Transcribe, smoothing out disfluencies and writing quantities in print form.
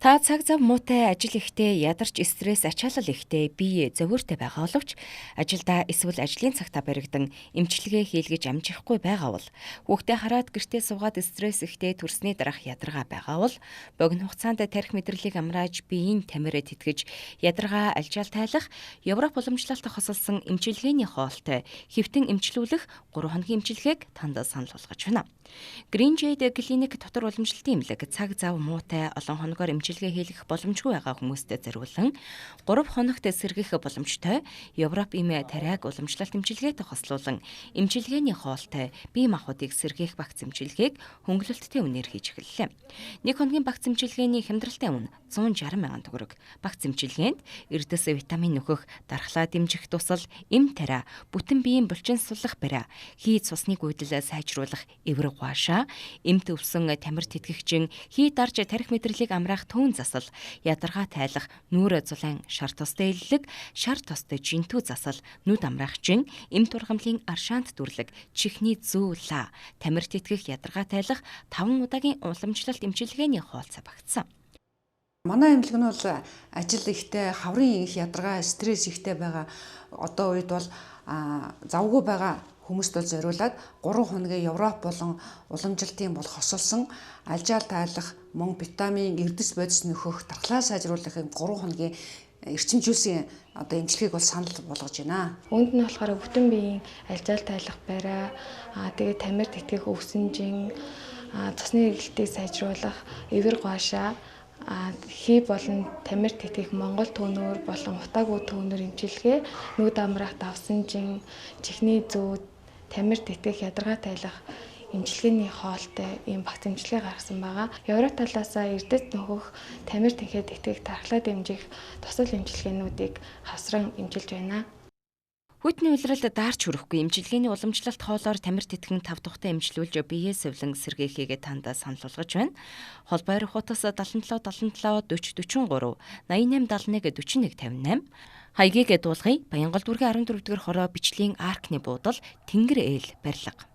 Та цаг зав муутай ажил ихтэй ядарч стресс ачаалал ихтэй бие зөвөртэй байгаа боловч ажилдаа эсвэл ажлын цагтаа баригдан эмчилгээ хийлгэж амжихгүй байгаа бол хүүхдээ хараад гэртээ суугаад стресс ихтэй төрсний дараах ядаргаа байгаа бол богино хугацаанд тарих мэдрэлийг амрааж биеийн тамираа тэтгэж ядаргаа альжаал тайлах Европ уламжлалт хосолсон эмчилгээний хоолтой хэвтэн эмчлүүлэх 3 хоногийн эмчилгээг танд санал болгож байна. Green Jade клиник дотор уламжлалтын эмнэлэг цаг зав муутай олон хоногоор эмчилгээ хийлгэх боломжгүй байгаа хүмүүстэй зориулан 3 хоногт сэргийх боломжтой Европ эм тариаг уламжлалт эмчилгээтэй хослуулан эмчилгээний хоолтой бие махбодыг сэргээх багц эмчилгээг хөнгөлөлттэй үнээр хийж эхэллээ. 1 хоногийн багц эмчилгээний хямдралтай үн 160 мянган төгрөг. Багц эмчилгээнд эрдэс витамин нөхөх, дархлаа дэмжих тусал эм тариа, бүтэн биеийн булчин суллах бариа, хий цусны гүйдэл сайжруулах эвэр гуашаа, эмт өвсөн тамир тэтгэгчин, хий дарж тарих мэдрэлийг амраах төвөн засал, ядаргаа тайлах, нүрэ зулайн шар тостой иллэг, шар тостой жинтүү засал, нүд амраахчин, эмт ургамлын аршаант дүрлэг, чихний зүүла, тамир тэтгэх, ядаргаа тайлах 5 удаагийн уламжлалт эмчилгээний хоолцоо багтсан. Манай эмнэлэг нь бол ажил ихтэй, хаврын их ядаргаа, стресс ихтэй байгаа одоо үед бол завгүй байгаа хүмүүст бол зориулаад 3 хоногийн Европ болон уламжлалтын бол хосолсон альжаал тайлах, мөн витамин, эрдэс бодис нөхөх, дархлаа сайжруулах 3 хоногийн эрчимжүүлсэн одоо эмчилгээг бол санал болгож байна. Үүнд нь болохоор бүтэн биеийн альжаал тайлах бариа, тэгээд тамир тэтгэх өвсөнжин, цусны эргэлтийг сайжруулах эвэр гуашаа, хий болон тамир тэтгэх Монгол төөнөр болон утаагүй төөнөр эмчилгээ, нүд амраах давсанжин, чихний зүүд, тамир тэтгэх, ядаргаа тайлах эмчилгээний хоолтой ийм багц эмчилгээ гаргасан байгаа. Европ талаасаа эрдэс нөхөх, тамир тэнхээ тэтгэх, дархлаа дэмжих тусал эмчилгээнүүдийг хавсран эмчилж байна. Хүйтний улиралд даарч хүрэхгүй эмчилгээний уламжлалт хоолоор тамир тэтгэн 5 тухтай эмчилүүлж биеэ сувлан сэргээхийг танд санал болгож байна. Холбоо орих утас 77 77 40 43 88 71 41 58 Хаягийг дуулгая. Баянгол дүргийн 14 дугаар хороо бичлэгийн аркны буудал Тэнгэр ээл барилга.